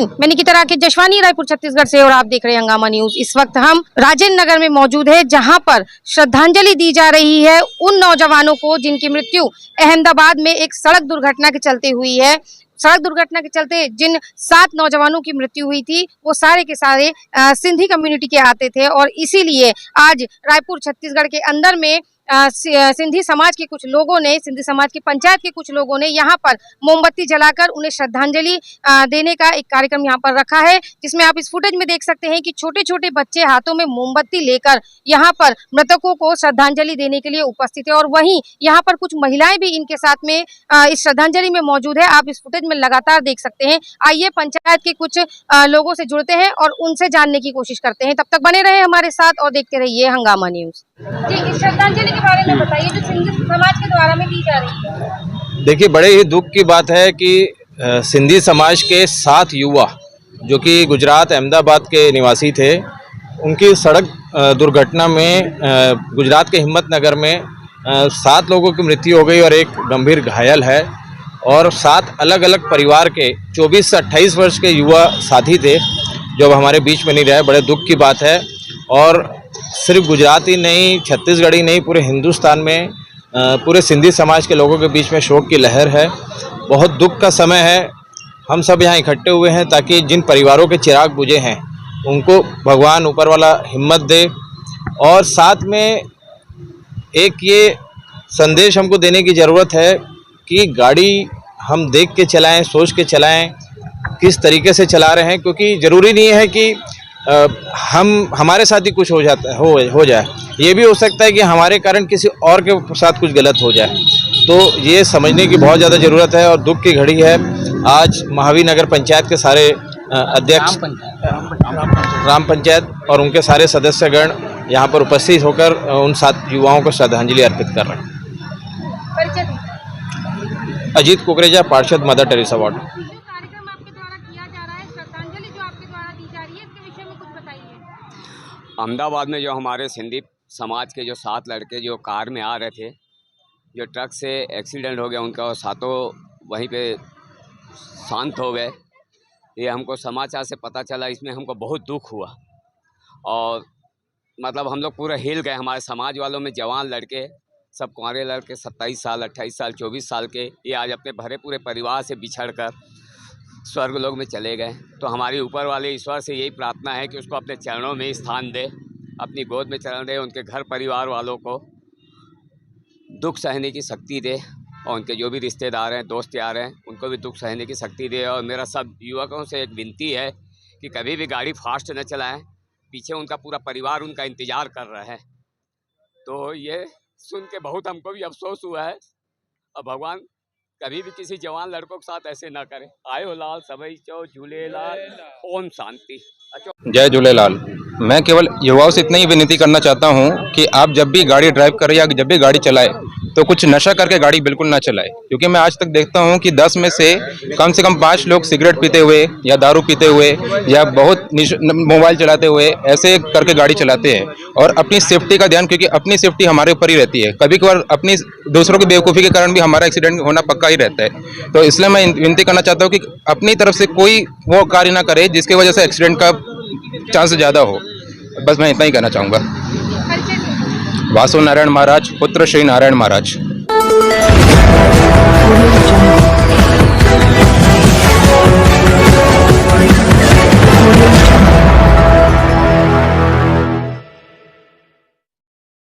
दिन मैं निकिता राकेश जशवानी, रायपुर छत्तीसगढ़ से, और आप देख रहे हैं हंगामा न्यूज। इस वक्त हम राजेंद्र नगर में मौजूद है, जहां पर श्रद्धांजलि दी जा रही है उन नौजवानों को जिनकी मृत्यु अहमदाबाद में एक सड़क दुर्घटना के चलते हुई है। सड़क दुर्घटना के चलते जिन 7 नौजवानों की मृत्यु हुई थी वो सारे के सारे सिंधी कम्युनिटी के आते थे, और इसीलिए आज रायपुर छत्तीसगढ़ के अंदर में सिंधी समाज के कुछ लोगों ने, सिंधी समाज की पंचायत के कुछ लोगों ने यहाँ पर मोमबत्ती जलाकर उन्हें श्रद्धांजलि देने का एक कार्यक्रम यहाँ पर रखा है, जिसमें आप इस फुटेज में देख सकते हैं कि छोटे छोटे बच्चे हाथों में मोमबत्ती लेकर यहाँ पर मृतकों को श्रद्धांजलि देने के लिए उपस्थित है। और वहीं यहाँ पर कुछ महिलाएं भी इनके साथ में इस श्रद्धांजलि में मौजूद है। आप इस फुटेज में लगातार देख सकते हैं। आइए पंचायत के कुछ लोगों से जुड़ते हैं और उनसे जानने की कोशिश करते हैं। तब तक बने रहे हमारे साथ और देखते रहिए हंगामा न्यूज। जी, इस श्रद्धांजलि के बारे में बताइए जो सिंधी समाज के द्वारा में दी जा रही है। देखिए, बड़े ही दुख की बात है कि सिंधी समाज के 7 युवा जो कि गुजरात अहमदाबाद के निवासी थे, उनकी सड़क दुर्घटना में गुजरात के हिम्मतनगर में 7 लोगों की मृत्यु हो गई और एक गंभीर घायल है। और 7 अलग अलग परिवार के 24 से 28 वर्ष के युवा साथी थे जो अब हमारे बीच में नहीं रहे। बड़े दुख की बात है। और सिर्फ गुजरात ही नहीं, छत्तीसगढ़ ही नहीं, पूरे हिंदुस्तान में पूरे सिंधी समाज के लोगों के बीच में शोक की लहर है। बहुत दुख का समय है। हम सब यहाँ इकट्ठे हुए हैं ताकि जिन परिवारों के चिराग बुझे हैं उनको भगवान ऊपर वाला हिम्मत दे। और साथ में एक ये संदेश हमको देने की ज़रूरत है कि गाड़ी हम देख के चलाएं, सोच के चलाएं, किस तरीके से चला रहे हैं, क्योंकि ज़रूरी नहीं है कि हमारे साथ ही कुछ हो जाए। ये भी हो सकता है कि हमारे कारण किसी और के साथ कुछ गलत हो जाए। तो ये समझने की बहुत ज़्यादा ज़रूरत है और दुख की घड़ी है। आज महावीर नगर पंचायत के सारे अध्यक्ष, ग्राम पंचायत और उनके सारे सदस्यगण यहाँ पर उपस्थित होकर उन 7 युवाओं को श्रद्धांजलि अर्पित कर रहे हैं। अजीत कुकरेजा, पार्षद, मदर टेरेसा वार्ड। अहमदाबाद में जो हमारे सिंधी समाज के जो 7 लड़के जो कार में आ रहे थे, जो ट्रक से एक्सीडेंट हो गया उनका, और 7 वहीं पे शांत हो गए। ये हमको समाचार से पता चला, इसमें हमको बहुत दुख हुआ। और मतलब हम लोग पूरे हिल गए। हमारे समाज वालों में जवान लड़के, सब कुंवारे लड़के, 27 साल, 28 साल, 24 साल के, ये आज अपने भरे पूरे परिवार से बिछड़ कर स्वर्ग लोक में चले गए। तो हमारी ऊपर वाले ईश्वर से यही प्रार्थना है कि उसको अपने चरणों में स्थान दे, अपनी गोद में चरण दे, उनके घर परिवार वालों को दुख सहने की शक्ति दे, और उनके जो भी रिश्तेदार हैं, दोस्त यार हैं, उनको भी दुख सहने की शक्ति दे। और मेरा सब युवकों से एक विनती है कि कभी भी गाड़ी फास्ट न चलाएं, पीछे उनका पूरा परिवार उनका इंतज़ार कर रहा है। तो ये सुन के बहुत हमको भी अफसोस हुआ है। और भगवान कभी भी किसी जवान लड़कों के साथ ऐसे ना करें। आयो लाल सबई चो झूलेलाल, ओम शांति। जय झूलेलाल। मैं केवल युवाओं से इतना ही विनती करना चाहता हूं कि आप जब भी गाड़ी ड्राइव करें या जब भी गाड़ी चलाएं तो कुछ नशा करके गाड़ी बिल्कुल ना चलाएं, क्योंकि मैं आज तक देखता हूं कि 10 में से कम 5 लोग सिगरेट पीते हुए या दारू पीते हुए या बहुत मोबाइल चलाते हुए ऐसे करके गाड़ी चलाते हैं। और अपनी सेफ्टी का ध्यान, क्योंकि अपनी सेफ्टी हमारे ऊपर ही रहती है। कभी कभार अपनी दूसरों की बेवकूफ़ी के कारण भी हमारा एक्सीडेंट होना पक्का ही रहता है। तो इसलिए मैं विनती करना चाहता हूँ कि अपनी तरफ से कोई वो कार्य ना करे जिसकी वजह से एक्सीडेंट का चांस ज़्यादा हो। बस मैं इतना ही कहना चाहूँगा। वासु नारायण महाराज, पुत्र श्री नारायण महाराज।